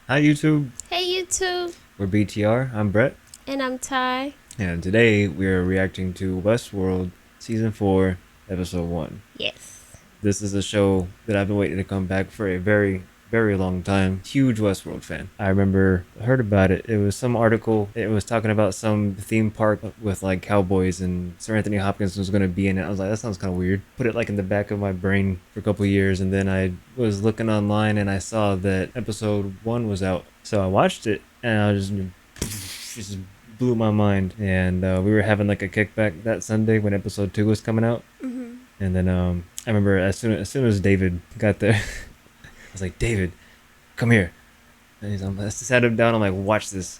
Hi YouTube, Hey YouTube, we're BTR. I'm Brett, and I'm Ty. and today we're reacting to Westworld Season 4, Episode 1. Yes. This is a show that I've been waiting to come back for a very, very long time. Huge Westworld fan. I remember I heard about it. It was some article. It was talking about some theme park with like cowboys, and Sir Anthony Hopkins was going to be in it. I was like, that sounds kind of weird. Put it like in the back of my brain for a couple years, and then I was looking online and I saw that Episode 1 was out. So I watched it, and I was just blew my mind. And we were having like a kickback that Sunday when Episode 2 was coming out. Mm-hmm. And then I remember as soon as David got there, I was like, David, come here. And I sat him down. I'm like, watch this.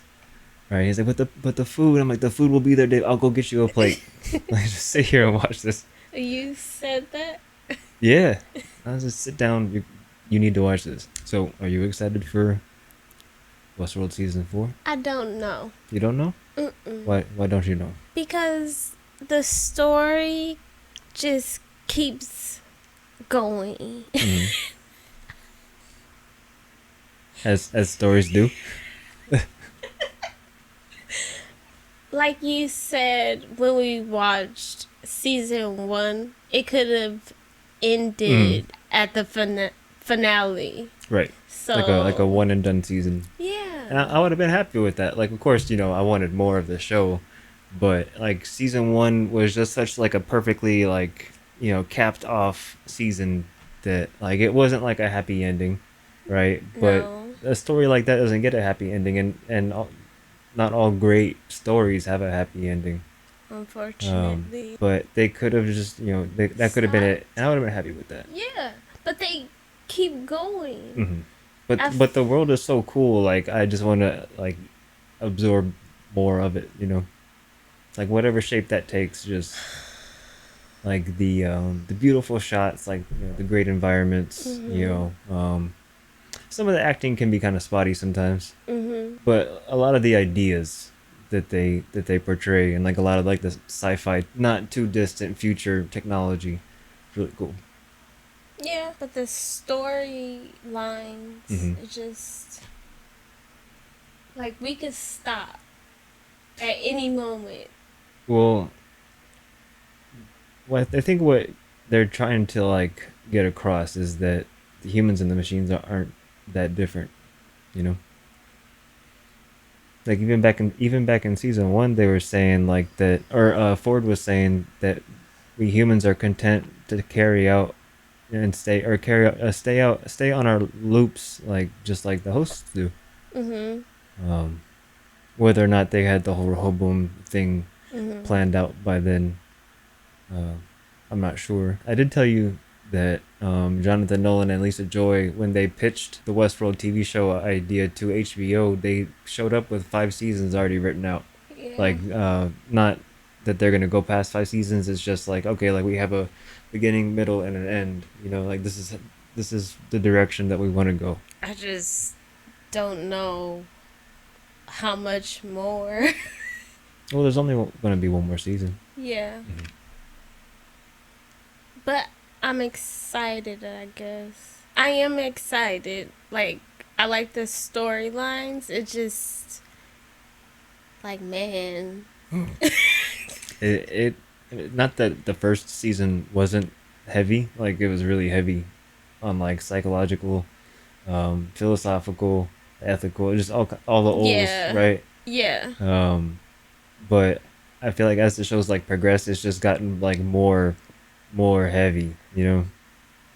Right? He's like, but the food. I'm like, the food will be there, Dave. I'll go get you a plate. Like, just sit here and watch this. You said that? Yeah, I was just sit down. You need to watch this. So, are you excited for Westworld season 4? I don't know. You don't know? Mm-mm. Why don't you know? Because the story just keeps going. Mhm. As stories do. Like you said when we watched season 1, it could have ended at the finale. Right. So Like a one and done season. And yeah. I would have been happy with that. Like, of course, I wanted more of the show, but like season 1 was just such like a perfectly like capped off season that like it wasn't like a happy ending, right? But No, a story like that doesn't get a happy ending, not all great stories have a happy ending. unfortunately. But they could have just that could have been it, and I would have been happy with that. Yeah, but they keep going. Hmm. But I but the world is so cool. Like I just want to like absorb more of it. Like whatever shape that takes. Just like the beautiful shots, like the great environments. Some of the acting can be kind of spotty sometimes, Mhm. but a lot of the ideas that they portray, and like a lot of like the sci-fi, not too distant future technology, is really cool. Yeah, but the storylines, Hmm. it just like we could stop at any moment. Well, I think what they're trying to like get across is that the humans and the machines aren't that different, you know. Like even back in season 1, they were saying like that, or Ford was saying that we humans are content to carry out and stay on our loops, like just like the hosts do. Mhm. Um, Whether or not they had the whole Rehoboam thing Mhm. planned out by then, uh, I'm not sure. I did tell you that Jonathan Nolan and Lisa Joy, when they pitched the Westworld TV show idea to HBO, they showed up with 5 seasons already written out. Yeah. Like, not that they're gonna go past 5 seasons. It's just like, okay, like we have a beginning, middle, and an end. Like this is the direction that we want to go. I just don't know how much more. Well, there's only gonna be one more season. Yeah. Mhm. But I'm excited, I guess. I am excited. Like I like the storylines. It just like man. It not that the first season wasn't heavy. Like it was really heavy on like psychological, philosophical, ethical, just all the ols, Yeah. right? Yeah. But I feel like as the show's like progressed, it's just gotten like more heavy.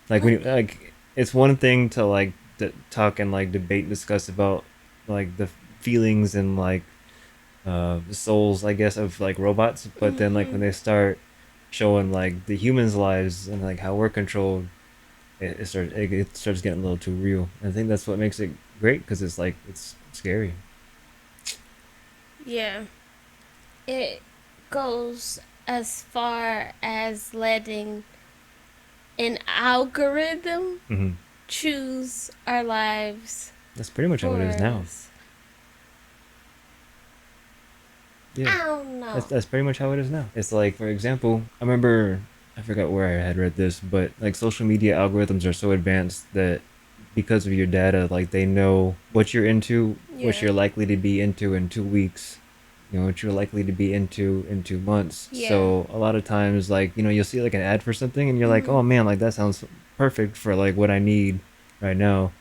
Like when like it's one thing to like talk and like debate and discuss about like the feelings and like the souls, I guess, of like robots, but then like when Mhm. they start showing like the humans' lives and like how we're controlled, it starts getting a little too real. I think that's what makes it great, because it's like it's scary. Yeah. It goes as far as letting an algorithm Hmm. choose our lives That's pretty much how it for is now. us. Yeah, I don't know. that's pretty much how it is now. It's like, for example, I forgot where I had read this, but like social media algorithms are so advanced that because of your data, like they know what you're into, what Yeah. you're likely to be into in 2 weeks, what you're likely to be into in 2 months. Yeah. So a lot of times, like, you'll see like an ad for something and you're like, Mm-hmm. oh man, like that sounds perfect for like what I need right now.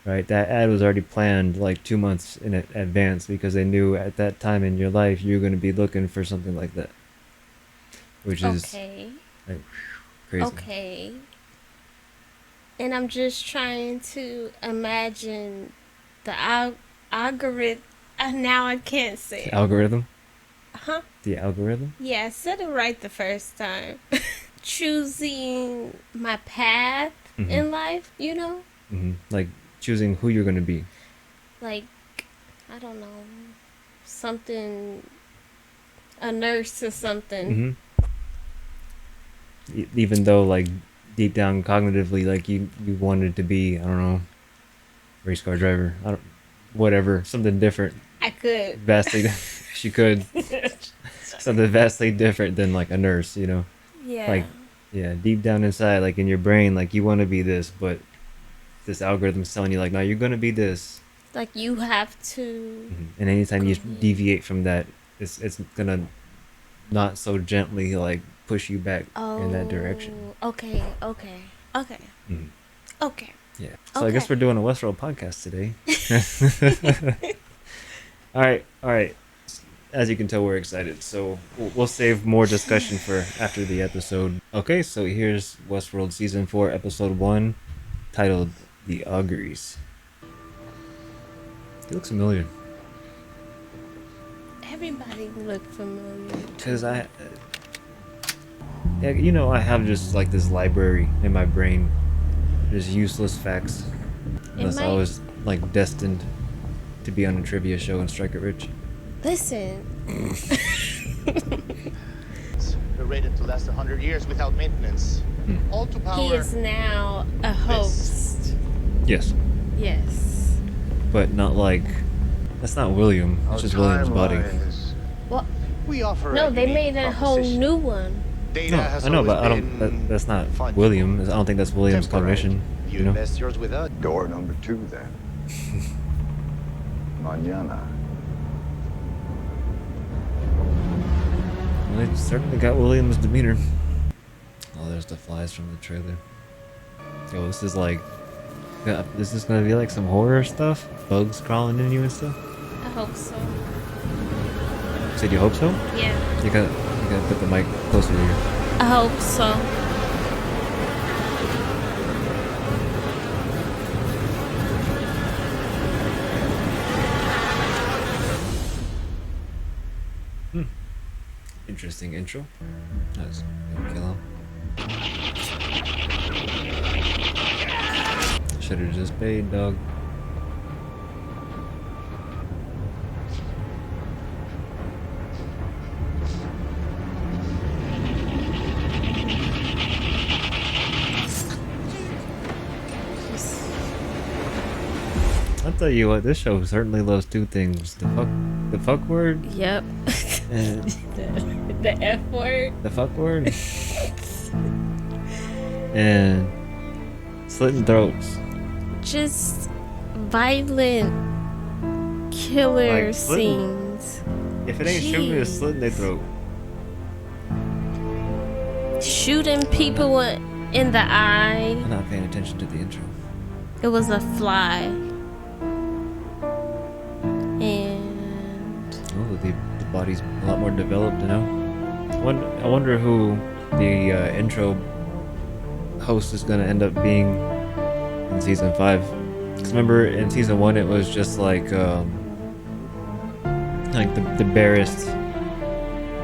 Right, that ad was already planned like 2 months in advance because they knew at that time in your life you're going to be looking for something like that, which is Okay. like crazy. Okay. And I'm just trying to imagine the algorithm. Now I can't say it. Algorithm, Huh? the algorithm. Yeah, I said it right the first time. Choosing my path Mm-hmm. in life, you know? Mm-hmm. Like choosing who you're going to be. Like, I don't know, something, a nurse or something. Mm-hmm. Even though like deep down cognitively, like you wanted to be, I don't know, race car driver, I don't, whatever, something different, I could. vastly. She could something vastly different than like a nurse, Yeah. like, yeah, deep down inside, like in your brain, like you want to be this, but this algorithm's telling you like, no, you're gonna be this. Like, you have to And anytime go you ahead. deviate from that, it's gonna not so gently like push you back in that direction. Oh, okay, okay, okay, Mhm. okay. Yeah. So I guess Okay. we're doing a Westworld podcast today. All right. As you can tell, we're excited. So we'll save more discussion for after the episode. Okay, so here's Westworld Season 4, Episode 1, titled The Auguries. It looks familiar. Everybody look familiar. Because yeah, I have just like this library in my brain. Just useless facts. It Unless I might. was like destined to be on a trivia show and strike it rich. Listen. They're rated to last 100 years without maintenance. All to power. He is now a host. Yes. Yes. But not like. That's not William. It's just William's body. Well, We offer no, a they unique made a whole proposition. new one. Data No, has I know, always but I don't. been That's not fungible. William. I don't think that's William's Temporary. cognition. You You know. invest yours with us. Door number 2, then. Mañana. Well, they certainly got William's demeanor. Oh, there's the flies from the trailer. Yo, this is like. Yeah, this is gonna be like some horror stuff. Bugs crawling in you and stuff. I hope so. Said you hope so? Yeah. You gotta put the mic closer to you. I hope so. Interesting intro. That's gonna kill him. Should have just paid, dog. I'll tell you what, this show certainly loves two things: the fuck word, Yep. and the F word. the fuck word, and slitting throats. Just violent killer Like slitting- scenes. If it ain't shooting, it's Jeez. slitting their throat. Shooting people in the eye. I'm not paying attention to the intro. It was a fly. And Oh, the body's a lot more developed, I wonder who the intro host is gonna end up being in season 5. Cause remember in season 1 it was just like the barest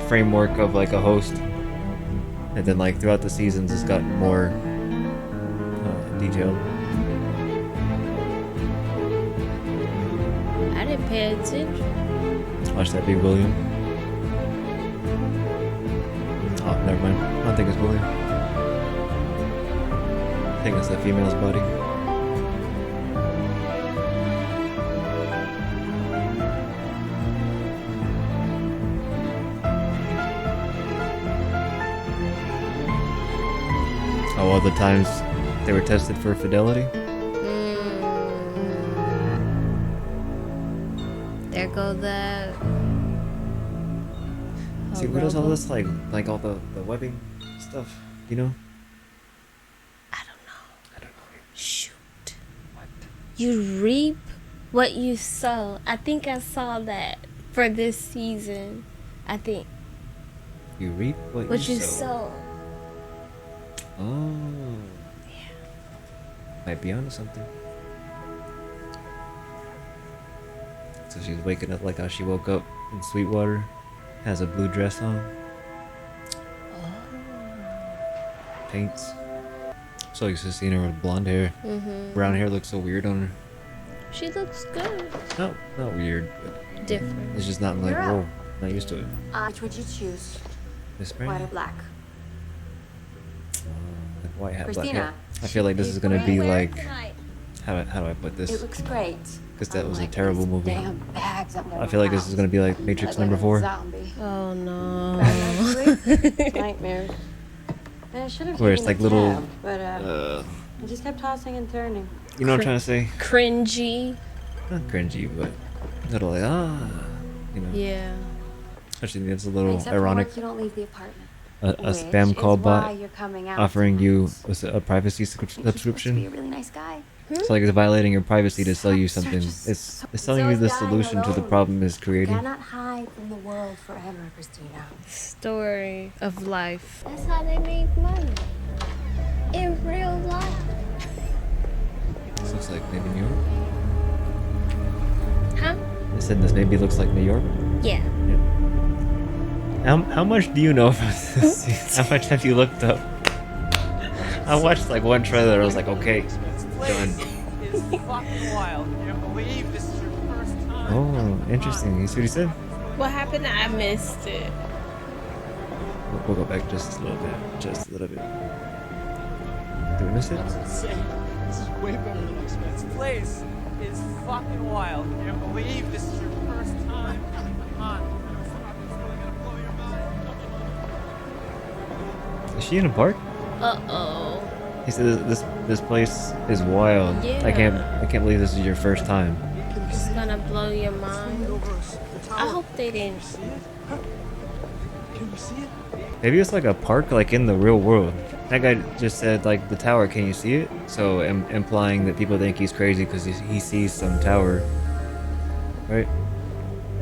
framework of like a host, and then like throughout the seasons it's gotten more detailed. I didn't pay attention. Watch that be William. Oh, never mind. I don't think it's William. I think it's the female's body. Oh, all the times they were tested for fidelity. There go the. See, what is all this like all the webbing stuff? You know? I don't know. I don't know. Shoot. What? You reap what you sow. I think I saw that for this season. I think. You reap what What you you sow. sow. Oh. Yeah. Might be onto something. So she's waking up like how she woke up in Sweetwater. Has a blue dress on. Paints. So used to seeing her with blonde hair. Brown hair looks so weird on her. She looks good. No, not weird, but Different. it's just not like, You're whoa, up. not used to it. Which would you choose? This spring? White or black? White hat, black Christina. hat. I feel like this is gonna be like, how do I put It this? looks great. Because that was a Unlike terrible these movie. Damn bags up there I feel like this is gonna be like Matrix number 4, Zombie. Oh no. Nightmares. I should have where it's taken like a little, cab, but I just kept tossing and turning. you know what I'm trying to say? Cringy. Not cringy, but little like you know. Yeah. Actually, it's a little Except ironic. For work, you don't leave the apartment. A Which spam is call why bot you're coming out offering you tonight. was it a privacy You're supposed to be a subscription. really nice guy. It's like it's violating your privacy to sell you something. Searches. It's telling you the Those guys solution to the alone problem is creating. Cannot hide from the world forever, Christina. Story of life. That's how they make money. In real life. This looks like maybe New York. Huh? I said this maybe looks like New York. Yeah. How much do you know about this? How much have you looked up? I watched like one trailer. I was like, okay, done. Is fucking wild. You don't believe this is your first time. Oh, interesting. You see what he said? What happened? I missed it. We'll go back just a little bit. Just a little bit. Did we miss it? That's insane. This is way better than expected. This place is fucking wild. You don't believe this is your first time. Come on. It's really gonna blow your mind. Is she in a park? Uh-oh. He said this place is wild. Yeah. I can't believe this is your first time. It's gonna blow your mind. I hope they didn't. Can you see it? Maybe it's like a park like in the real world. That guy just said like the tower, can you see it? So implying that people think he's crazy because he sees some tower, right?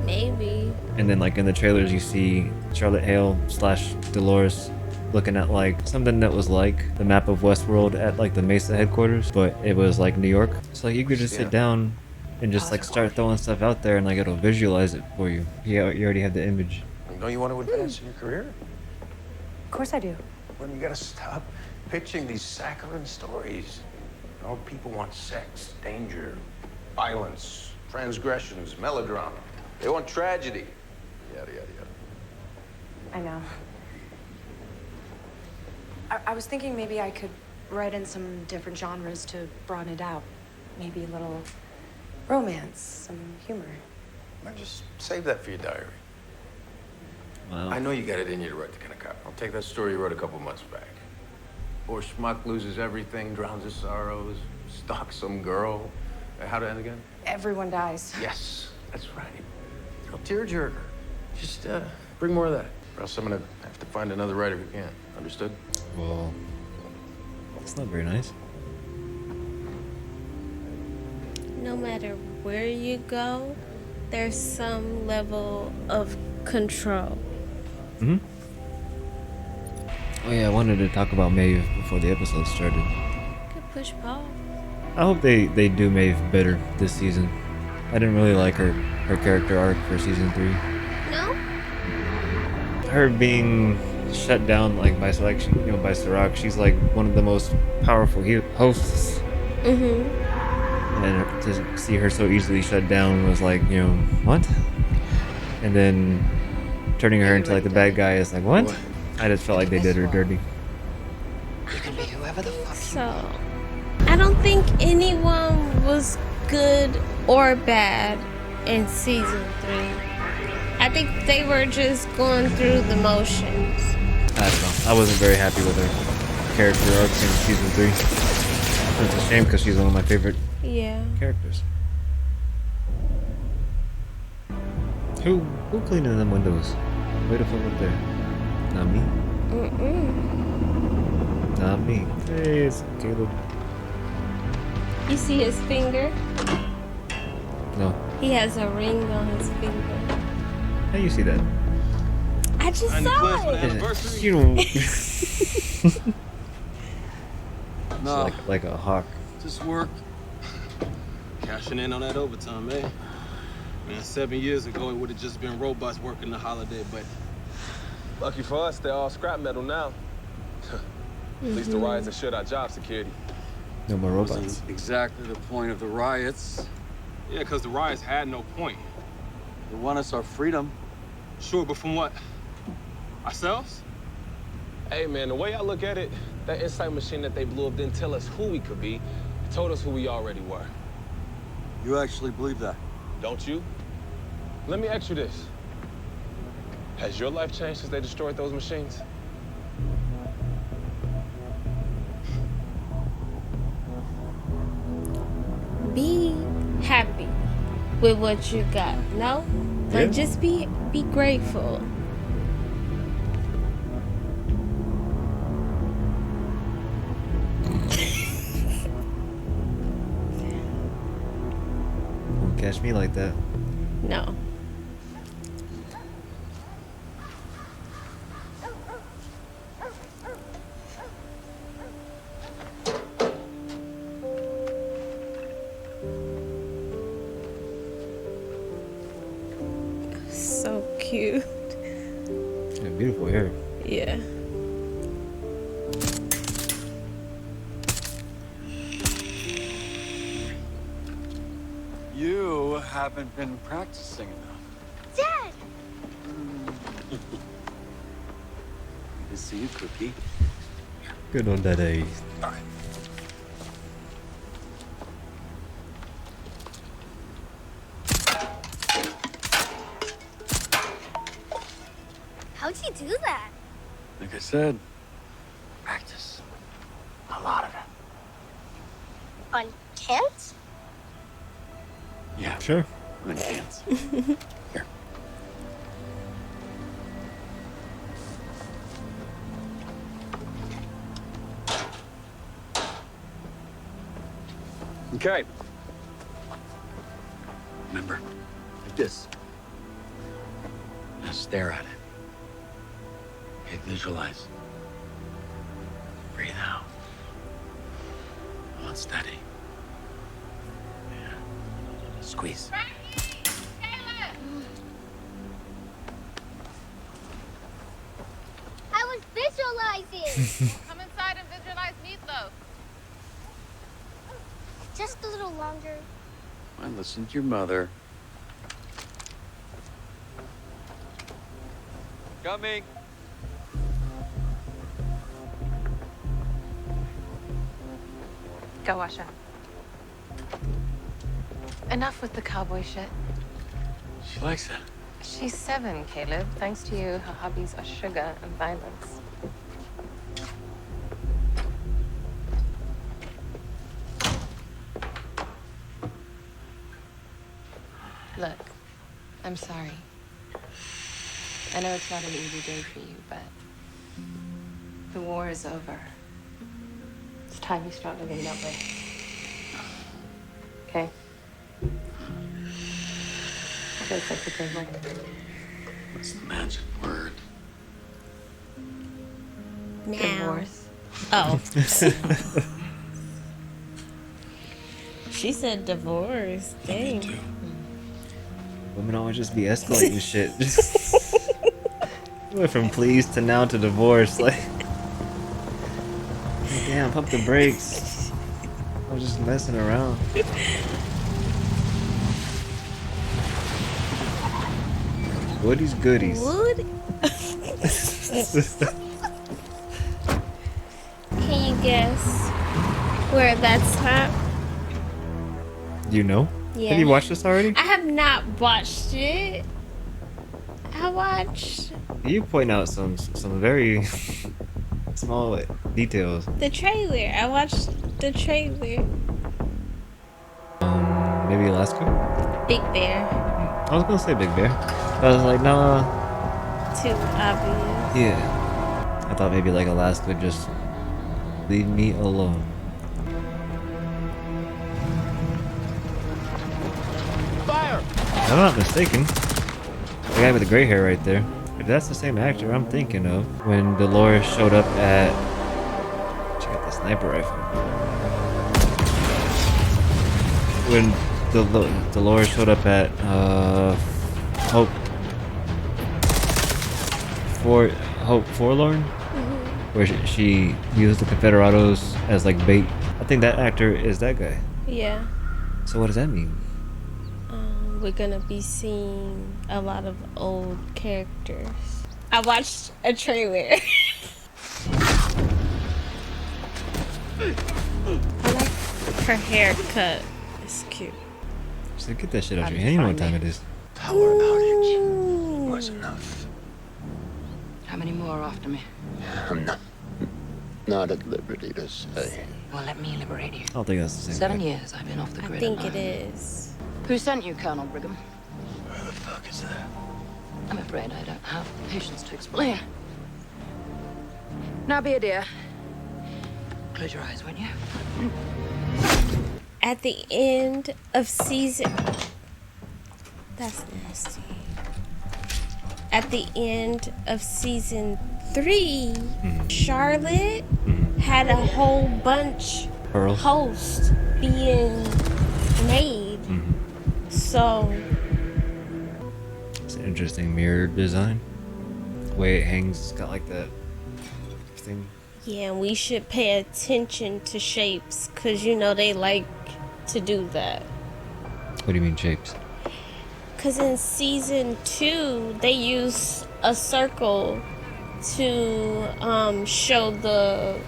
Maybe. And then like in the trailers you see Charlotte Hale / Dolores looking at like something that was like the map of Westworld at like the Mesa headquarters, but it was like New York. So like, you could just sit down and just like start throwing stuff out there and like it'll visualize it for you. You already have the image. Don't you want to advance in your career? Of course I do. Well, you gotta stop pitching these saccharine stories. All people want sex, danger, violence, transgressions, melodrama. They want tragedy. Yada, yada, yada. I know. I was thinking maybe I could write in some different genres to broaden it out. Maybe a little romance, some humor. Now just save that for your diary. Wow. I know you got it in you to write the kind of cop. I'll take that story you wrote a couple months back. Poor schmuck loses everything, drowns his sorrows, stalks some girl. How'd it end again? Everyone dies. Yes, that's right. A tearjerker. Just bring more of that. Or else I'm gonna have to find another writer who can. Understood? Well, that's not very nice. No matter where you go, there's some level of control. Hmm. Oh yeah, I wanted to talk about Maeve before the episode started. Could push pause. I hope they do Maeve better this season. I didn't really like her character arc for season 3. No? Her being shut down like by selection, by Sirach. She's like one of the most powerful hosts, Mm-hmm. and to see her so easily shut down was like, what? And then turning her into like the bad guy is like, what? I just felt like they did her dirty. You can be whoever the fuck So, I don't think anyone was good or bad in season 3. I think they were just going through the motions. I don't know. I wasn't very happy with her character arc in season 3. It's a shame because she's one of my favorite Yeah. characters. Who cleaning them windows? Way the fuck up there. Not me. Not me. Hey, it's Caleb. You see his finger? No. He has a ring on his finger. How you see that? I just saw it. You don't. No, like a hawk. just work. Cashing in on that overtime, eh? Man, 7 years ago, it would have just been robots working the holiday, but lucky for us, they're all scrap metal now. At least the riots assured our job security. No more robots. Wasn't exactly the point of the riots. Yeah, because the riots had no point. They want us our freedom. Sure, but from what? Ourselves? Hey, man, the way I look at it, that insight machine that they blew up didn't tell us who we could be. It told us who we already were. You actually believe that? Don't you? Let me ask you this. Has your life changed since they destroyed those machines? Be happy with what you got. No? Like, just be grateful. Don't catch me like that. No. So cute. Yeah, beautiful hair. Yeah. You haven't been practicing enough. Dad! Good to see you, Cookie. Good on that age. All right. How'd you do that? Like I said, practice. A lot of it. On cans? Yeah, Sure. on cans. Here. Okay. Remember, like this. Now stare at it. Okay, visualize. Breathe out. Hold steady. Yeah. Squeeze. I was visualizing! Come inside and visualize meatloaf. Just a little longer. I listened to your mother. Coming. Go, Washa. Enough with the cowboy shit. She likes it. She's 7, Caleb. Thanks to you, her hobbies are sugar and violence. Look, I'm sorry. I know it's not an easy day for you, but the war is over. It's time you start living that way. Okay? Feels like the table. What's the magic word? Now. Divorce. Oh. She said divorce. Me Dang. too. Women always just be escalating shit. Went from please to now to divorce. Like, damn, pump the brakes. I was just messing around. Woody's goodies. Wood? Can you guess where that's at? You know? Yeah. Have you watched this already? I have not watched it. I watched You point out some very small details. the trailer. I watched the trailer. Maybe maybe Alaska. Big Bear. I was gonna say Big Bear. But I was like, nah. Too obvious. Yeah. I thought maybe like Alaska would just leave me alone. Fire! If I'm not mistaken, the guy with the gray hair right there, if that's the same actor I'm thinking of, when Dolores showed up at... Check out the sniper rifle. When Dolores showed up at, Hope... Hope Forlorn? Where she used the Confederados as like bait. I think that actor is that guy. Yeah. So what does that mean? We're gonna be seeing a lot of old characters. I watched a trailer. I like her haircut. It's cute. So get that shit out your hand. You know what time it is. Power outage was enough. How many more are after me? I'm not at liberty to say. Well, let me liberate you. I don't think that's the same 7 guy. years I've been off the I grid. think alone. it is. Who sent you, Colonel Brigham? Where the fuck is that? I'm afraid I don't have patience to explain. Now be a dear. Close your eyes, won't you? At the end of season... That's nasty. At the end of season 3, Charlotte had a whole bunch Pearl. host being made. So It's an interesting mirror design. The way it hangs, it's got like that thing. yeah, we should pay attention to shapes because you know they like to do that. What do you mean shapes? Because in season 2, they use a circle to show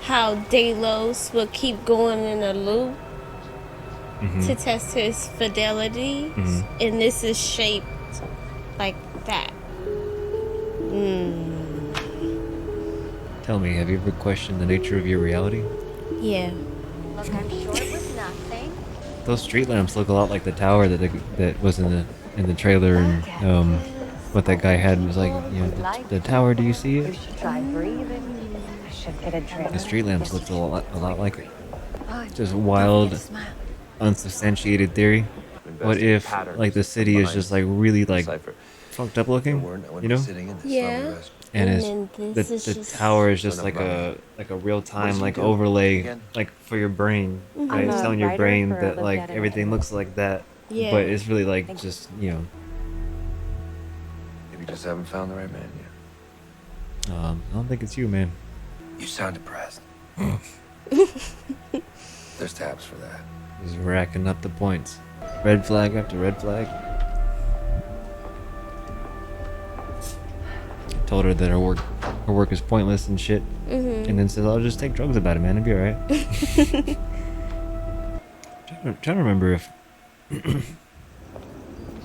how Delos will keep going in a loop to test his fidelity, and this is shaped like that. Tell me, have you ever questioned the nature of your reality? Yeah. Look, I'm sure it was nothing. Those street lamps look a lot like the tower that was in the trailer, and what that guy had was like, you know, the tower. Do you see You it? should try breathing. I should get a drink. The street lamps looked a lot like it. Just wild, unsubstantiated theory. What if like the city is just like really like fucked up looking, you know? Yeah. And then it's this the is just... tower is just like a real time like overlay like for your brain, right? It's I'm a telling your writer brain for that Live like Dead everything Internet. looks like that, Yeah. but it's really like just, you know. Maybe just haven't found the right man yet. I don't think it's you, man. You sound depressed. There's tabs for that. Just racking up the points, red flag after red flag. Told her that her work is pointless and shit, and then says, "I'll just take drugs about it, man. It'll be alright." trying to remember if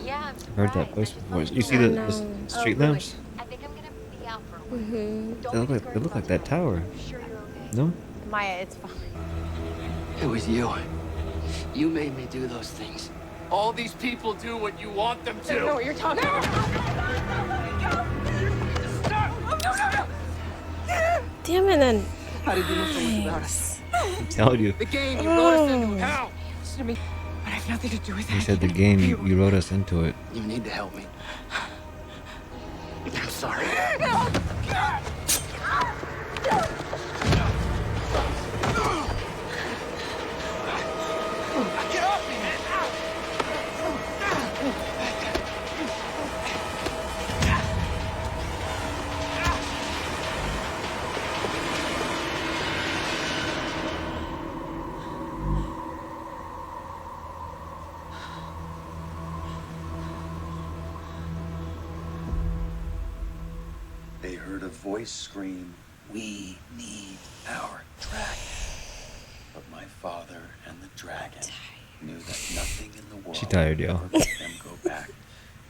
Yeah, I'm I've heard that surprised. voice I before. suppose You see will. the street good. lamps? I think I'm gonna be out for a while. Don't They look be like discouraged that about tower. it. I'm sure you're okay. No? Maya, it's fine. It was you. You made me do those things. All these people do what you want them to. I don't know what you're talking about. Damn it, then. How did you know so much about us? I'm telling you. The game you wrote us into. How? Listen to me. I have nothing to do with He that. said the game, you wrote us into it. You need to help me. I'm sorry. Get off me, man! They heard a voice scream, "We need our dragon." But my father and the dragon knew that nothing in the world She tired, yo. would ever let them go back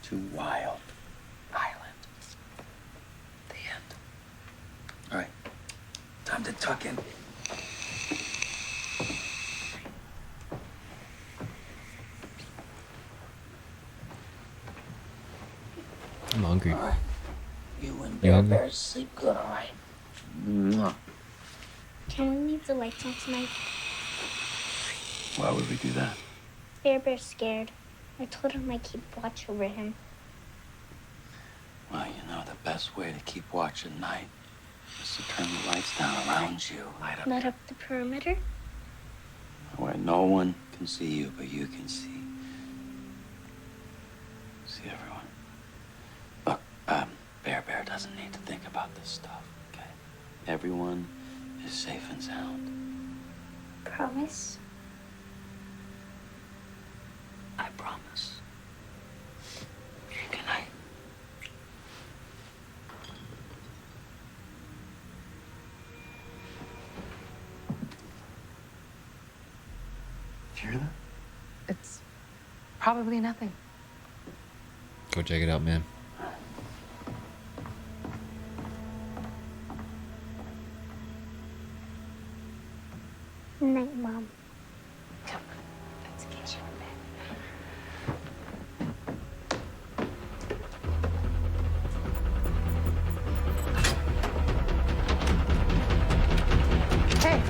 to Wild Island. The end. All right, time to tuck in. I'm hungry. You and You Bear hungry? Bear sleep good, all right? Mwah. Can we leave the lights on tonight? Why would we do that? Bear Bear's scared. I told him I keep watch over him. Well, you know, the best way to keep watch at night is to turn the lights down around you. Light up the perimeter? Where no one can see you, but you can see. See everyone. Look, Bear Bear doesn't need to think about this stuff, okay? Everyone is safe and sound. Promise? I promise. Good night. Hear that? It's probably nothing. Go check it out, man. Night, Mom. Come on, let's get you in bed. Hey!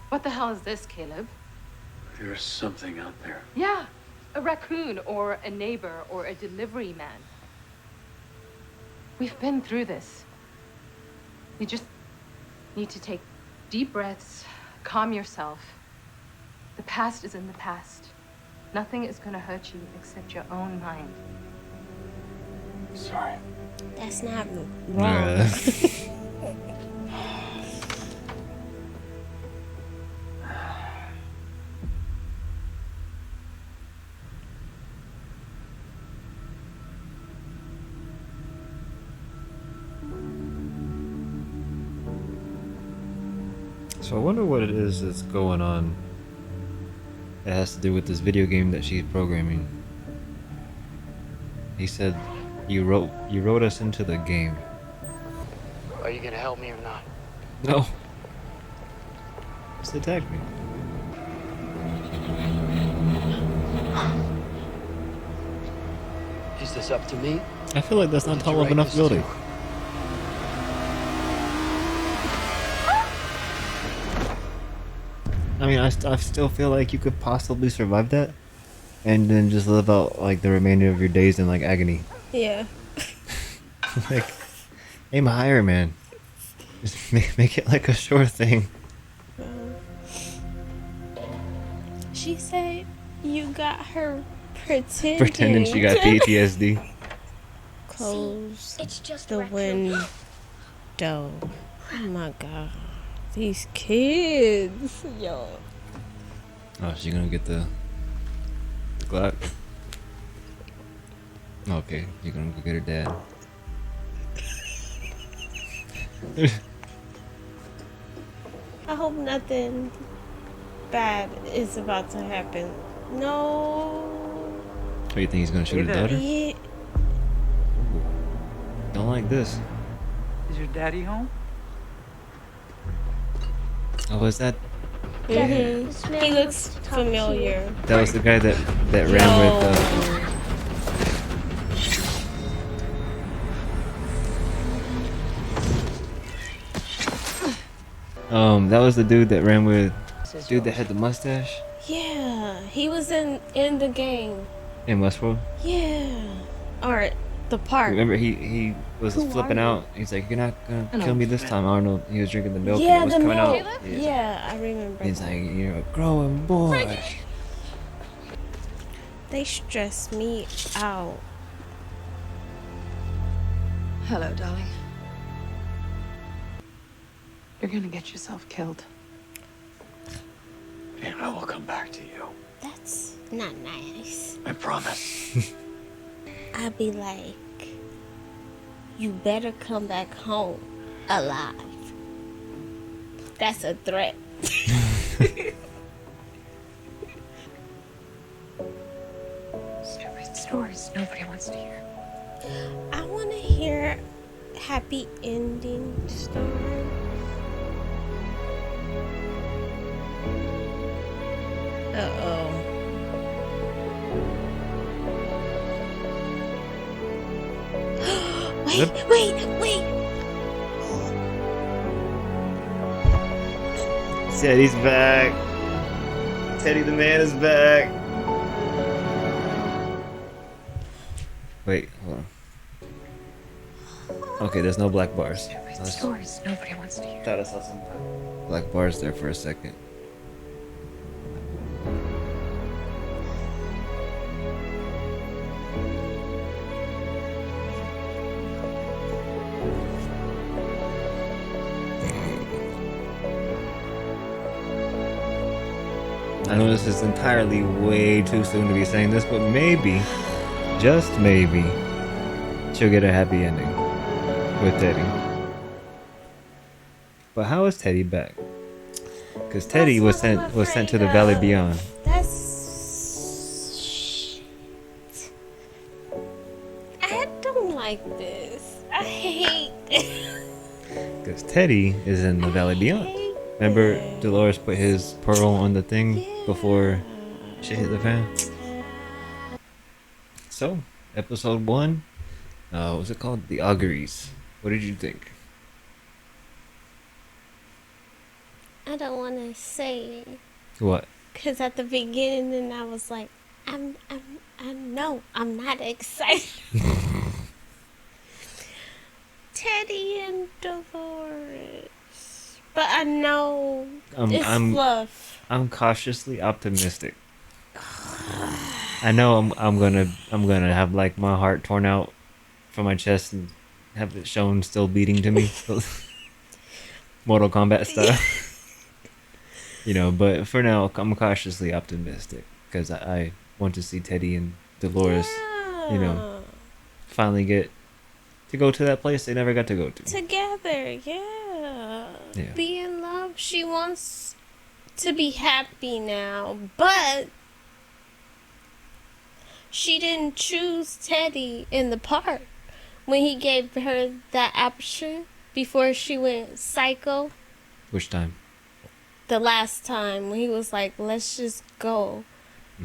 What the hell is this, Caleb? There's something out there. Yeah, a raccoon or a neighbor or a delivery man. We've been through this. You just need to take deep breaths, calm yourself. The past is in the past. Nothing is going to hurt you except your own mind. Sorry. That's not wrong. So I wonder what it is that's going on that has to do with this video game that she's programming. He said you wrote us into the game. Are you gonna help me or not? No. Just attack me. Is this up to me? I feel like that's not Did tall you of write enough this building. too? I mean, I still feel like you could possibly survive that, and then just live out like the remainder of your days in like agony. Yeah. Like, aim higher, man. Just make it like a sure thing. She said you got her pretending. Pretending she got PTSD. Close It's just the raccoon. window. Oh my god. These kids. Yo. Oh, she gonna get the Glock? Okay, you're gonna go get her dad. I hope nothing bad is about to happen. No. Oh, you think he's gonna shoot his daughter? Yeah. Don't like this. Is your daddy home? Oh, is that? Mm-hmm. He looks familiar. That was the guy that ran with. That was the dude that ran with. Dude that had the mustache Yeah, he was in the game. in Westworld. Yeah. Or the park. Remember, he was Who flipping are you? out. He's like, "You're not gonna kill me this time, Arnold." He was drinking the milk. and Yeah, it was the coming milk. out. Yeah, I remember. He's that. like, "You're a growing boy." They stress me out. Hello, darling. You're gonna get yourself killed. And I will come back to you. That's not nice. I promise. I'd be like, you better come back home alive. That's a threat. Stupid stories nobody wants to hear. I want to hear happy ending story. Uh-oh. Wait. Teddy's back. Teddy the man is back. Wait, hold on. Okay, there's no black bars. It's yours. Nobody wants to hear. Thought I saw some black bars there for a second. I know this is entirely way too soon to be saying this, but maybe, just maybe, she'll get a happy ending with Teddy. But how is Teddy back? Because Teddy was sent to the Valley Beyond. I don't like this. I hate this. Because Teddy is in the Valley Beyond. Remember, Dolores put his pearl on the thing before shit hit the fan? So, episode 1, what's it called? The Auguries. What did you think? I don't want to say What? because at the beginning I was like, I'm not excited. Teddy and Dolores. But I know it's fluff. I'm cautiously optimistic. I know I'm gonna have like my heart torn out from my chest and have it shown still beating to me, Mortal Kombat style. You know, but for now I'm cautiously optimistic because I want to see Teddy and Dolores, you know, finally get to go to that place they never got to go to. Together, yeah. Be in love. She wants to be happy now, but she didn't choose Teddy in the park when he gave her that option before she went psycho. Which time? The last time when he was like, let's just go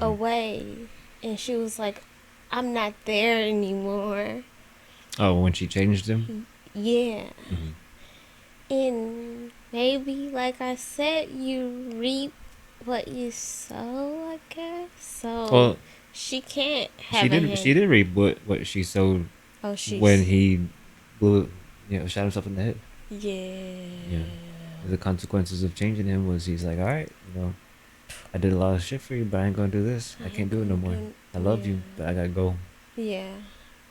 away. And she was like, I'm not there anymore. Oh, when she changed him? Yeah. And maybe, like I said, you reap what you sow, I guess. So well, she can't have she did reap what she sowed when he shot himself in the head. Yeah. The consequences of changing him was he's like, all right, I did a lot of shit for you, but I ain't gonna do this. I can't do it no more. I love you, but I gotta go. Yeah,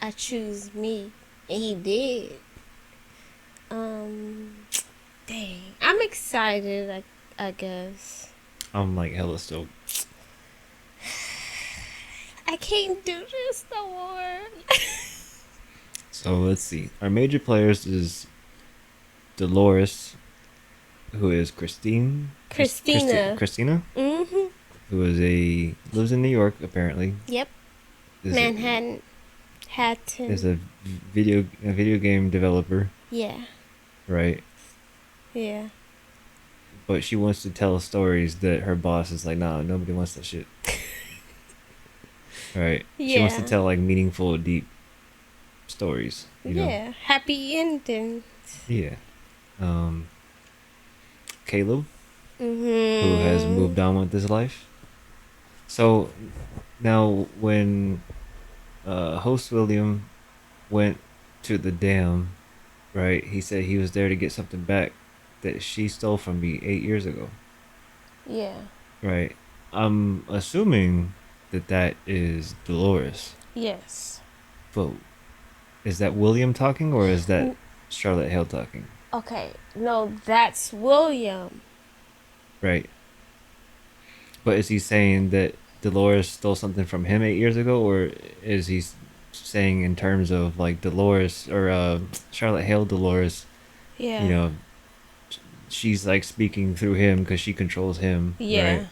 I choose me, and he did. Dang, I'm excited. I guess. I'm like hella stoked. I can't do this no more. So let's see. Our major players is Dolores, who is Christina. Mm-hmm. Who lives in New York apparently. Yep. Manhattan. Is a video game developer. Yeah. Right. Yeah. But she wants to tell stories that her boss is like, nah, nobody wants that shit. Right. Yeah. She wants to tell like meaningful, deep stories. You know? Happy endings. Yeah. Caleb, Mm-hmm. who has moved on with his life. So now when host William went to the dam, right, he said he was there to get something back that she stole from me 8 years ago. Yeah. Right. I'm assuming that is Dolores. Yes. But is that William talking or is that Charlotte Hale talking? Okay. No, that's William. Right. But is he saying that Dolores stole something from him 8 years ago, or is he saying in terms of like Dolores or Charlotte Hale Dolores? Yeah. You know, she's like speaking through him because she controls him. Yeah. Right?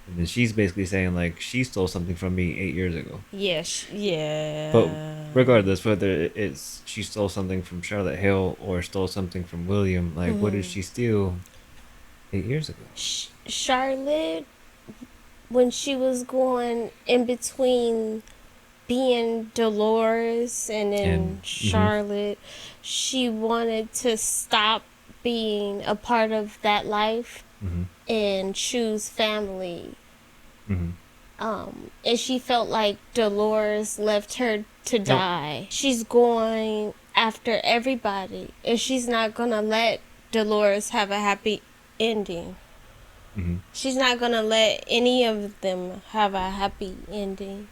And then she's basically saying like she stole something from me 8 years ago. Yes. Yeah. But regardless, whether it's she stole something from Charlotte Hale or stole something from William, like what did she steal 8 years ago? Charlotte, when she was going in between being Dolores and then And- Charlotte, she wanted to stop being a part of that life and choose family. And she felt like Dolores left her to die. She's going after everybody, and she's not gonna let Dolores have a happy ending. She's not gonna let any of them have a happy ending.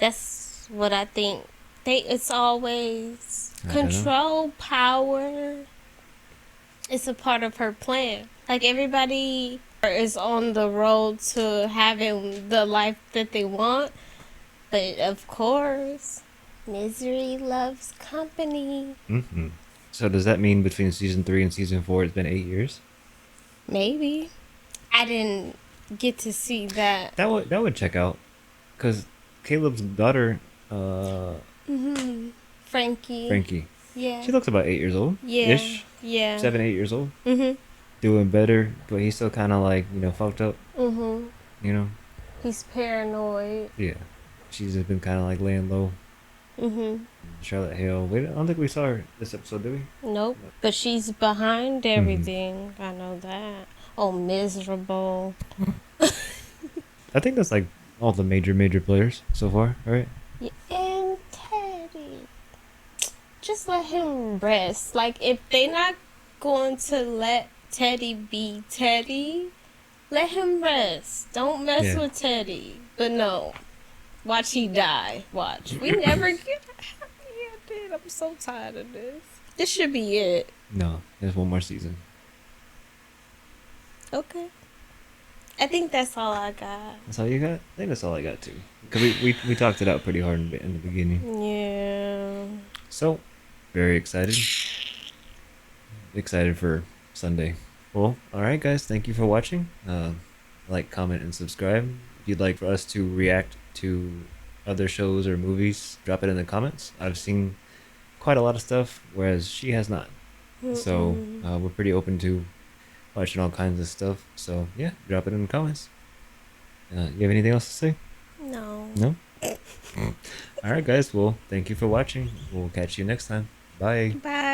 That's what I think. It's always I don't know. control, power. It's a part of her plan. Like, everybody is on the road to having the life that they want, but of course, misery loves company. So does that mean between season 3 and season 4 it's been 8 years? Maybe. I didn't get to see that. That would check out, because Caleb's daughter, Frankie. Yeah. she looks about 8 years old. Yeah. Ish. Yeah. 7, 8 years old. Mhm. Doing better, but he's still kind of like, fucked up. Mhm. You know. He's paranoid. Yeah. She's just been kind of like laying low. Mhm. Charlotte Hale. I don't think we saw her this episode, did we? Nope. But she's behind everything. I know that. Oh, miserable. I think that's like all the major players so far, right? Yeah, and Teddy. Just let him rest. Like, if they not going to let Teddy be Teddy, let him rest. Don't mess with Teddy. But no. Watch he die. Watch. We never get a happy ending. I'm so tired of this. This should be it. No, there's one more season. Okay. I think that's all I got. That's all you got? I think that's all I got too. Because we talked it out pretty hard in the beginning. Yeah. So, very excited. Excited for Sunday. Well, alright guys, thank you for watching. Like, comment, and subscribe. If you'd like for us to react to other shows or movies, drop it in the comments. I've seen quite a lot of stuff, whereas she has not. So, we're pretty open to watching all kinds of stuff. So, yeah, drop it in the comments. You have anything else to say? No. No? Alright guys, well, thank you for watching. We'll catch you next time. Bye. Bye.